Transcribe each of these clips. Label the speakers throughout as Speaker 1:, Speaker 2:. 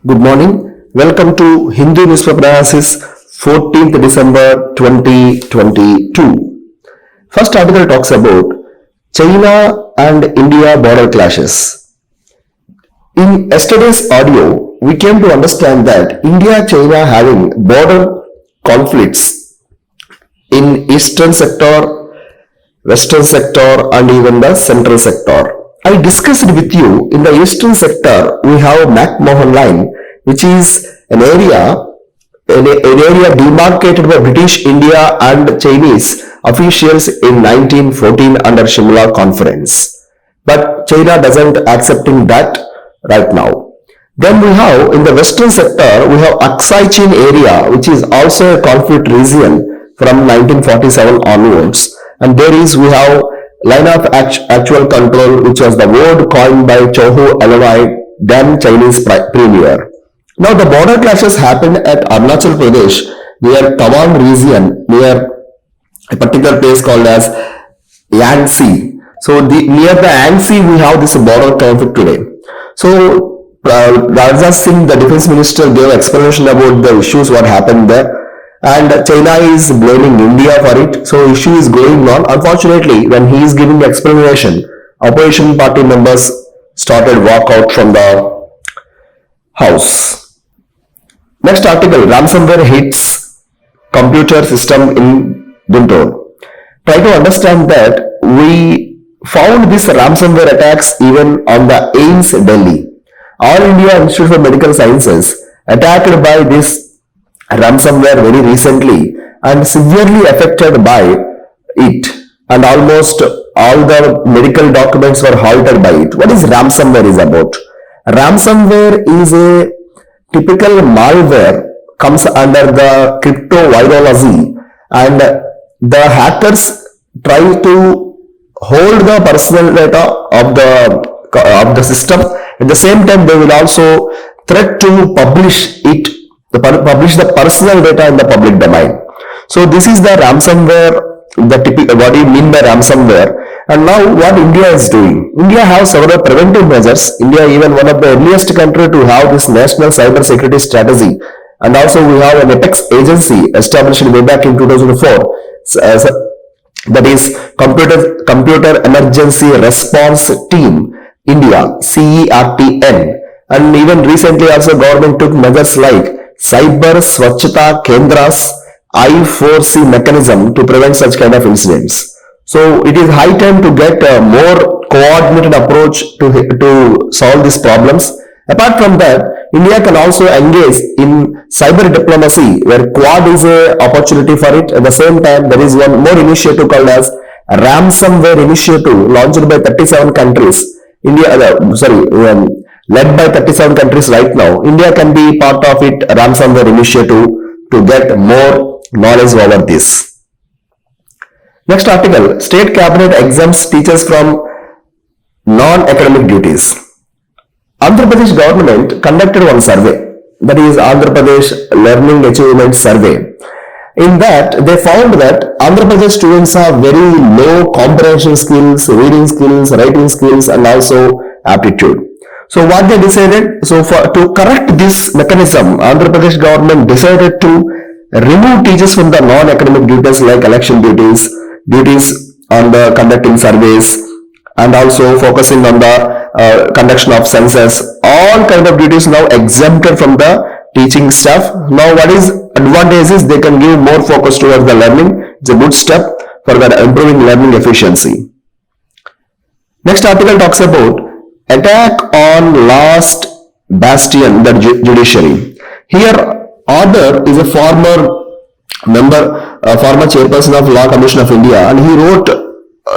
Speaker 1: Good morning. Welcome to Hindu Newspaper Analysis 14th December 2022. First article talks about China and India border clashes. In yesterday's audio, we came to understand that India-China having border conflicts in eastern sector, western sector and even the central sector. I discussed with you in the eastern sector we have McMahon line, which is an area demarcated by British India and Chinese officials in 1914 under Shimla Conference. But China doesn't accepting that right now. Then we have in the western sector we have Aksai Chin area, which is also a conflict region from 1947 onwards, and we have line of actual control, which was the word coined by Chohu Alawai, then Chinese premier. Now the border clashes happened at Arunachal Pradesh near Tawang region, near a particular place called as Yangtze. So near the Yangtze we have this border conflict today. So Rajah Singh, the defense minister, gave explanation about the issues what happened there. And China is blaming India for it. So issue is going on. Unfortunately, when he is giving the explanation, opposition party members started walk out from the house. Next article, ransomware hits computer system in Guntur. Try to understand that we found these ransomware attacks even on the AIIMS Delhi. All India Institute for Medical Sciences attacked by this ransomware very recently and severely affected by it, and almost all the medical documents were halted by it. What is ransomware is about? Ransomware is a typical malware, comes under the crypto virology, and the hackers try to hold the personal data of the system. At the same time, they will also threat to publish it, publish the personal data in the public domain. So this is the ransomware, what do you mean by ransomware? And now what India is doing? India has several preventive measures. India even one of the earliest country to have this national cyber security strategy. And also we have an apex agency established way back in 2004. That is Computer Emergency Response Team India, CERTN. And even recently also government took measures like Cyber Swachhata Kendras I4C mechanism to prevent such kind of incidents. So it is high time to get a more coordinated approach to solve these problems. Apart from that, India can also engage in cyber diplomacy, where Quad is an opportunity for it. At the same time, there is one more initiative called as Ransomware Initiative, launched by 37 countries. Led by 37 countries right now. India can be part of it, ransomware initiative, to get more knowledge over this. Next article, State Cabinet exempts teachers from non-academic duties. Andhra Pradesh government conducted one survey, that is Andhra Pradesh Learning Achievement Survey. In that, they found that Andhra Pradesh students have very low comprehension skills, reading skills, writing skills, and also aptitude. So what they decided, to correct this mechanism, Andhra Pradesh government decided to remove teachers from the non-academic duties like election duties on the conducting surveys, and also focusing on the conduction of census. All kind of duties now exempted from the teaching staff. Now what is advantage is they can give more focus towards the learning. It's a good step for the improving learning efficiency. Next article talks about attack on last bastion, the judiciary. Here, author is a former chairperson of Law Commission of India, and he wrote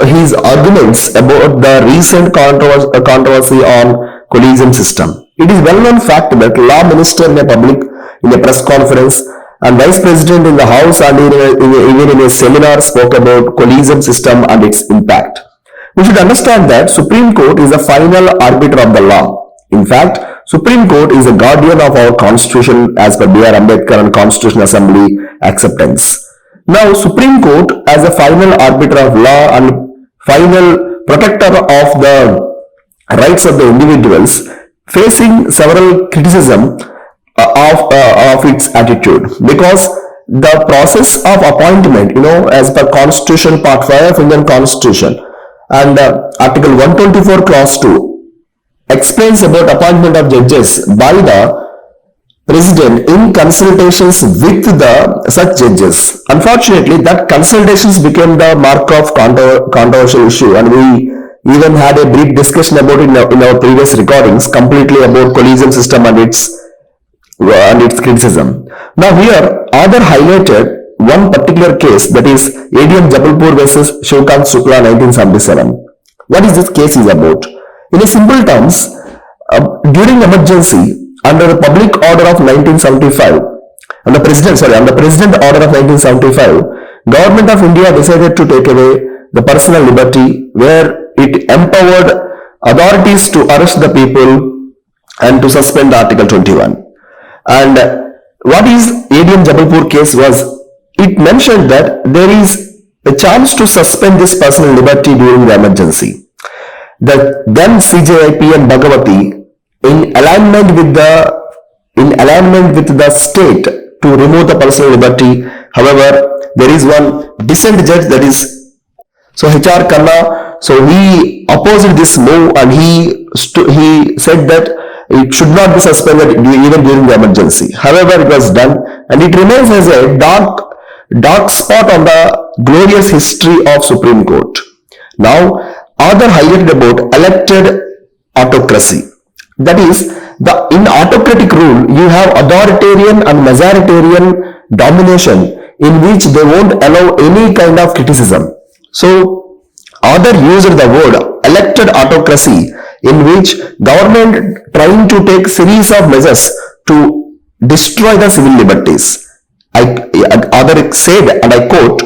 Speaker 1: his arguments about the recent controversy on collegium system. It is well-known fact that law minister in a press conference and vice president in the house and even in a seminar spoke about collegium system and its impact. We should understand that Supreme Court is the final arbiter of the law. In fact, Supreme Court is the guardian of our constitution as per B.R. Ambedkar and Constitutional Assembly acceptance. Now, Supreme Court as a final arbiter of law and final protector of the rights of the individuals, facing several criticism of its attitude, because the process of appointment, as per Constitution Part 5 of Indian Constitution and Article 124 Clause 2 explains about appointment of judges by the President in consultations with the such judges. Unfortunately, that consultations became the mark of controversial issue, and we even had a brief discussion about it in our previous recordings, completely about collegium system and its criticism. Now here, other highlighted one particular case, that is ADM Jabalpur versus Shivkant Shukla 1977. What is this case is about? In a simple terms, during emergency, under the public order of 1975, under President order of 1975, Government of India decided to take away the personal liberty, where it empowered authorities to arrest the people and to suspend Article 21. And what is ADM Jabalpur case was, it mentioned that there is a chance to suspend this personal liberty during the emergency. The then CJIP and Bhagavati, in alignment with the state, to remove the personal liberty. However, there is one dissent judge, that is HR Khanna. So he opposed this move, and he said that it should not be suspended even during the emergency. However, it was done, and it remains as a dark spot on the glorious history of Supreme Court. Now, other highlighted about elected autocracy. That is, in autocratic rule, you have authoritarian and majoritarian domination, in which they won't allow any kind of criticism. So, other used the word elected autocracy, in which government trying to take series of measures to destroy the civil liberties. Other said, and I quote,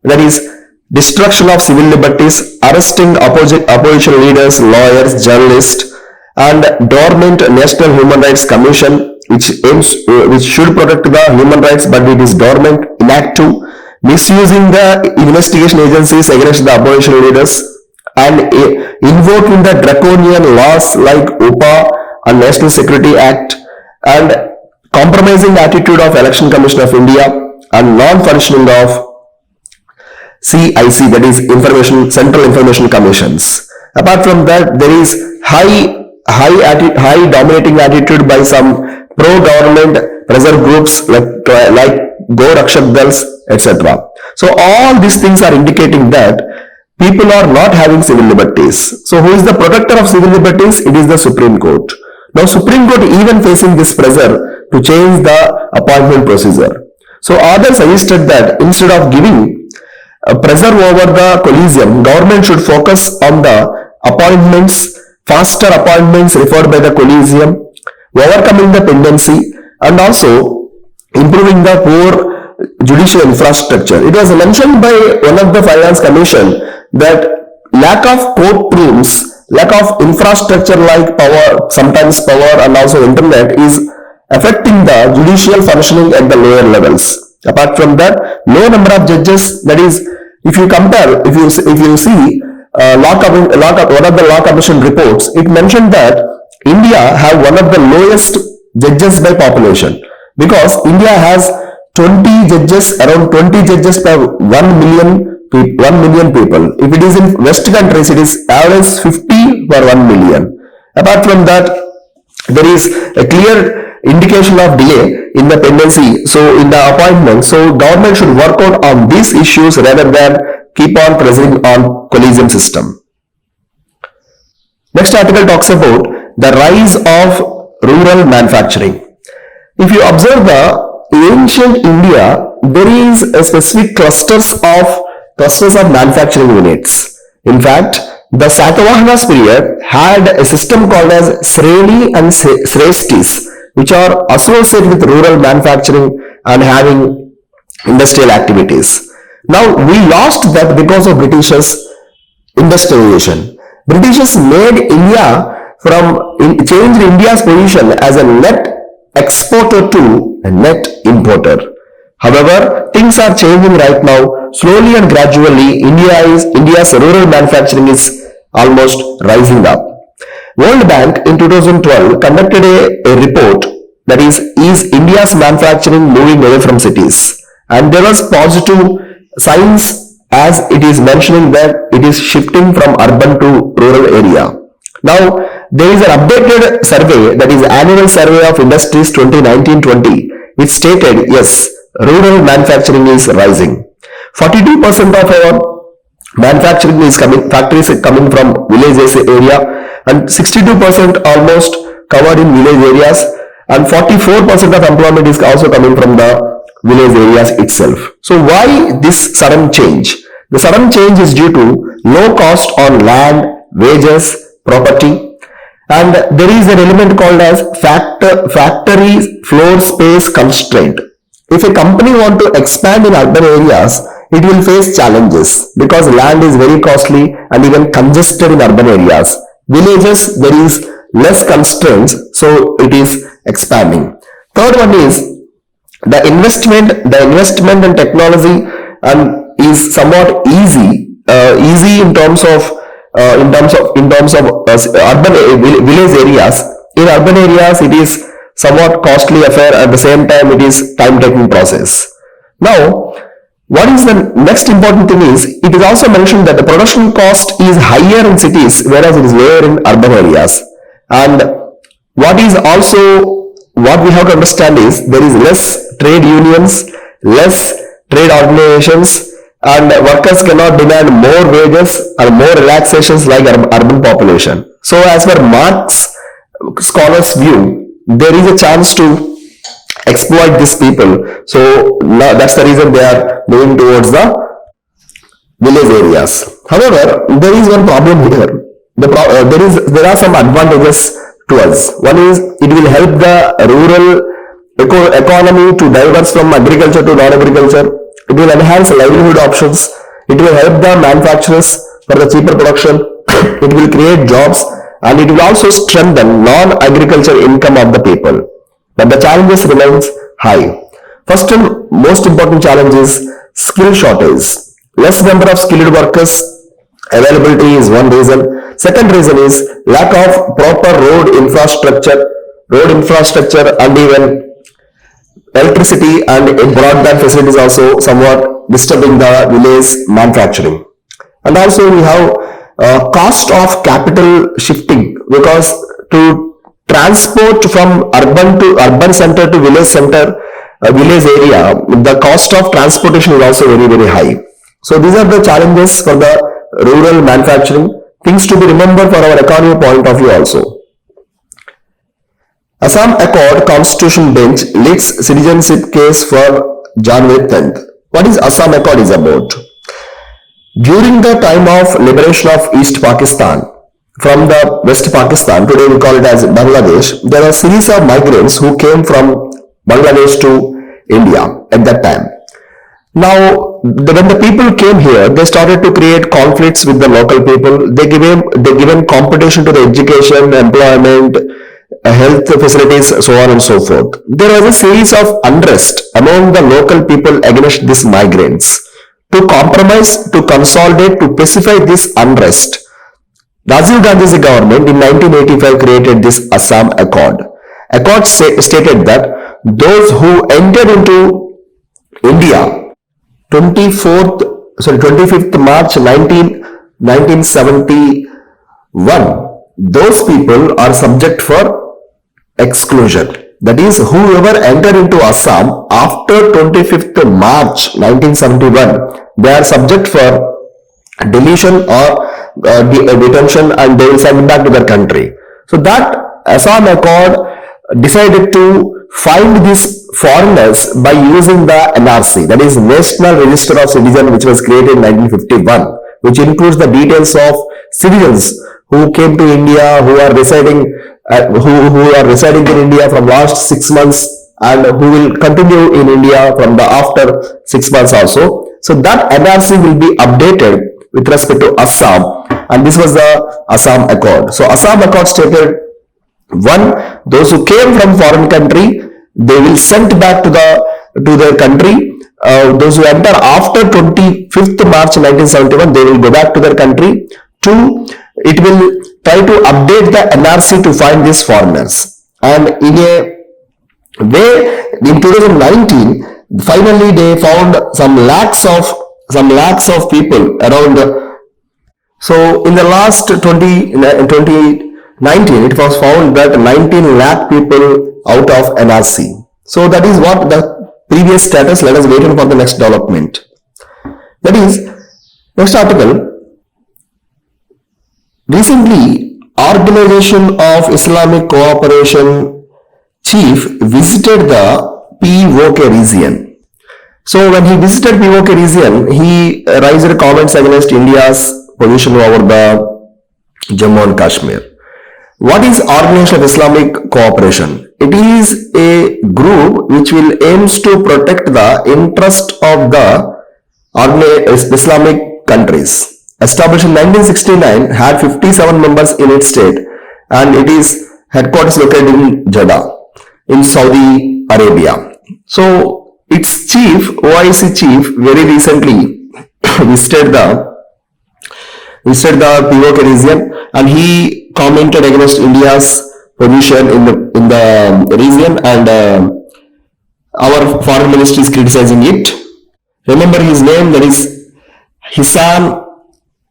Speaker 1: that is, destruction of civil liberties, arresting opposition leaders, lawyers, journalists, and dormant National Human Rights Commission, which should protect the human rights, but it is dormant, inactive, misusing the investigation agencies against the opposition leaders, and invoking the draconian laws like UPA and National Security Act, and compromising attitude of Election Commission of India, and non-functioning of CIC, that is Central Information Commissions. Apart from that, there is high dominating attitude by some pro-government pressure groups like Go Rakshak Dals, etc. So all these things are indicating that people are not having civil liberties. So who is the protector of civil liberties? It is the Supreme Court. Now Supreme Court even facing this pressure to change the appointment procedure. So others suggested that instead of giving pressure over the collegium, government should focus on the appointments, faster appointments referred by the collegium, overcoming the pendency, and also improving the poor judicial infrastructure. It was mentioned by one of the Finance Commission that lack of courtrooms, lack of infrastructure like power, sometimes power and also internet, is affecting the judicial functioning at the lower levels. Apart from that, low number of judges, that is, if you compare, if you see one of the Law Commission reports, it mentioned that India have one of the lowest judges by population, because India has 20 judges, around 20 judges per 1 million people. If it is in West countries, it is average 50 per 1 million. Apart from that, there is a clear indication of delay in the pendency, so in the appointment. So government should work out on these issues rather than keep on pressing on collegium system. Next article talks about the rise of rural manufacturing. If you observe the ancient India, there is a specific clusters of manufacturing units. In fact, the Satavahanas period had a system called as Sreni and Sreshtis, which are associated with rural manufacturing and having industrial activities. Now, we lost that because of Britishers' industrialization. Britishers made India changed India's position as a net exporter to a net importer. However, things are changing right now. Slowly and gradually, India's rural manufacturing is almost rising up. World Bank in 2012 conducted a report That is India's manufacturing moving away from cities? And there was positive signs as it is mentioning that it is shifting from urban to rural area. Now, there is an updated survey, that is annual survey of industries 2019-20, which stated, yes, rural manufacturing is rising. 42% of our manufacturing is factories coming from villages area, and 62% almost covered in village areas, and 44% of employment is also coming from the village areas itself. So why this sudden change? The sudden change is due to low cost on land, wages, property, and there is an element called as factory floor space constraint. If a company want to expand in urban areas, it will face challenges because land is very costly and even congested in urban areas. Villages, there is less constraints, so it is expanding. Third one is the investment in technology and is somewhat easy in terms of urban village areas. In urban areas, it is somewhat costly affair. At the same time, it is time-taking process. Now, what is the next important thing is, it is also mentioned that the production cost is higher in cities, whereas it is lower in urban areas. And what we have to understand is, there is less trade unions, less trade organizations, and workers cannot demand more wages or more relaxations like urban population. So as per Marx scholars view, there is a chance to exploit these people. So now that's the reason they are moving towards the village areas. However, there is one problem here. There are some advantages to us. One is, it will help the rural economy to diverse from agriculture to non-agriculture. It will enhance livelihood options. It will help the manufacturers for the cheaper production. It will create jobs, and it will also strengthen non-agriculture income of the people. But the challenges remains high. First and most important challenge is skill shortage. Less number of skilled workers availability is one reason. Second reason is lack of proper road infrastructure and even electricity and broadband facilities also somewhat disturbing the village manufacturing. And also we have cost of capital shifting, because to transport from urban center to village center, village area, the cost of transportation is also very, very high. So these are the challenges for the rural manufacturing, things to be remembered for our economy point of view also. Assam Accord Constitution Bench leaks citizenship case for January 10th. What is Assam Accord is about? During the time of liberation of East Pakistan from the West Pakistan, today we call it as Bangladesh, there are a series of migrants who came from Bangladesh to India at that time. Now, when the people came here, they started to create conflicts with the local people. They given competition to the education, employment, health facilities, so on and so forth. There was a series of unrest among the local people against these migrants. To compromise, to consolidate, to pacify this unrest, Rajiv Gandhi's government in 1985 created this Assam Accord. Accord stated that those who entered into India 25th March 1971, those people are subject for exclusion. That is, whoever entered into Assam after 25th March 1971, they are subject for deletion or detention, and they will send back to their country. So that Assam Accord decided to find these foreigners by using the NRC, that is National Register of Citizens, which was created in 1951, which includes the details of citizens who came to India, who are residing in India from last 6 months, and who will continue in India from the after 6 months also. So that NRC will be updated with respect to Assam, and this was the Assam Accord. So Assam Accord stated, one, those who came from foreign country, they will sent back to their country. Those who enter after 25th March 1971, they will go back to their country. Two, it will try to update the NRC to find these foreigners. And in a where in 2019 finally they found some lakhs of people around. So in the last 2019 it was found that 19 lakh people out of NRC. So that is what the previous status. Let us wait for the next development. That is, next article. Recently, Organization of Islamic Cooperation chief visited the POK region. So when he visited POK region, he raised comments against India's position over the Jammu and Kashmir. What is Organization of Islamic Cooperation? It is a group which will aims to protect the interest of the Islamic countries. Established in 1969, had 57 members in its state, and it is headquarters located in Jeddah in Saudi Arabia. So its chief, OIC chief, very recently visited the POK region, and he commented against India's position in the region, and our foreign ministry is criticizing it. Remember his name, that is Hissan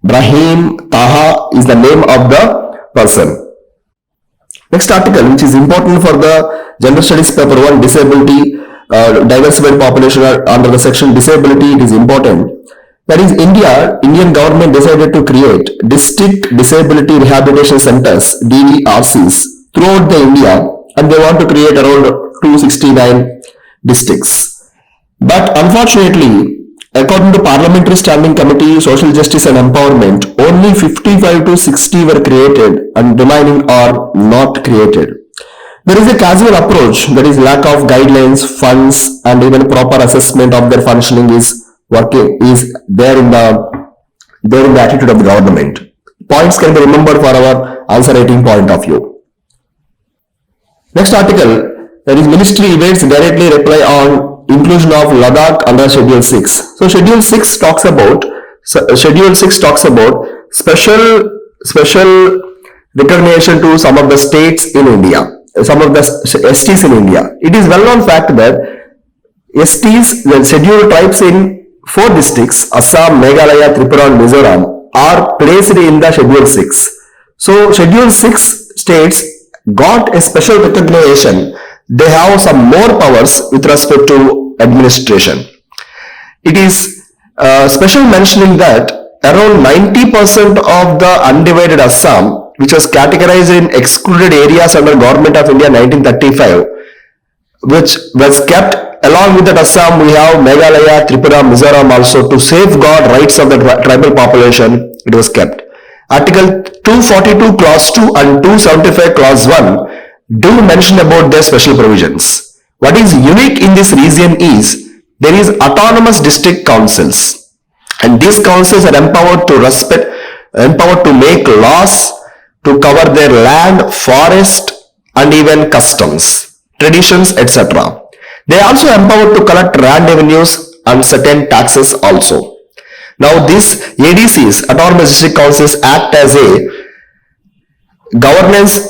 Speaker 1: Brahim Taha is the name of the person. Next article, which is important for the General Studies Paper 1, Disability, Diversified Population under the section Disability, it is important. That is, Indian government decided to create District Disability Rehabilitation Centers, DDRCs, throughout the India, and they want to create around 269 districts. But unfortunately, according to Parliamentary Standing Committee, Social Justice and Empowerment, only 55 to 60 were created and remaining are not created. There is a casual approach, that is lack of guidelines, funds, and even proper assessment of their functioning is there in the attitude of the government. Points can be remembered for our answer writing point of view. Next article, that is Ministry evades directly reply on inclusion of Ladakh under Schedule 6. So Schedule 6 talks about special recognition to some of the states in India, some of the STs in India. It is well known fact that STs, the scheduled tribes in 4 districts, Assam, Meghalaya, Tripura and Mizoram, are placed in the Schedule 6. So Schedule 6 states got a special recognition. They have some more powers with respect to administration. It is special mentioning that around 90% of the undivided Assam, which was categorized in excluded areas under Government of India 1935, which was kept along with that Assam, we have Meghalaya, Tripura, Mizoram also, to safeguard rights of the tribal population. It was kept. Article 242 clause 2 and 275 clause 1 do mention about their special provisions. What is unique in this region is there is autonomous district councils, and these councils are empowered to make laws to cover their land, forest and even customs, traditions, etc. They are also empowered to collect land revenues and certain taxes also. Now these ADCs, autonomous district councils, act as a governance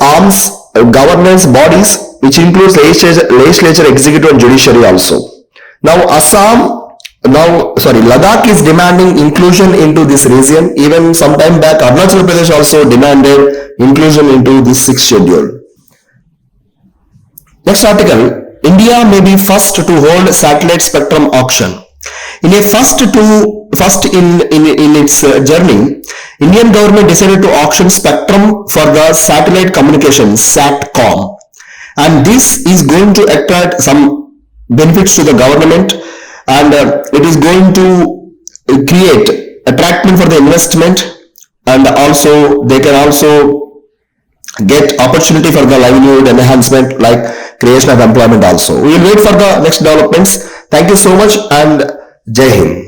Speaker 1: bodies which includes legislature, executive and judiciary also. Now Ladakh is demanding inclusion into this region. Even some time back, Arunachal Pradesh also demanded inclusion into this 6th schedule. Next article, India may be first to hold satellite spectrum auction. In a first in its journey, Indian government decided to auction spectrum for the satellite communications, SATCOM, and this is going to attract some benefits to the government, and it is going to create attractment for the investment, and also they can also get opportunity for the livelihood enhancement like creation of employment also. We will wait for the next developments. Thank you so much and Jai Hind.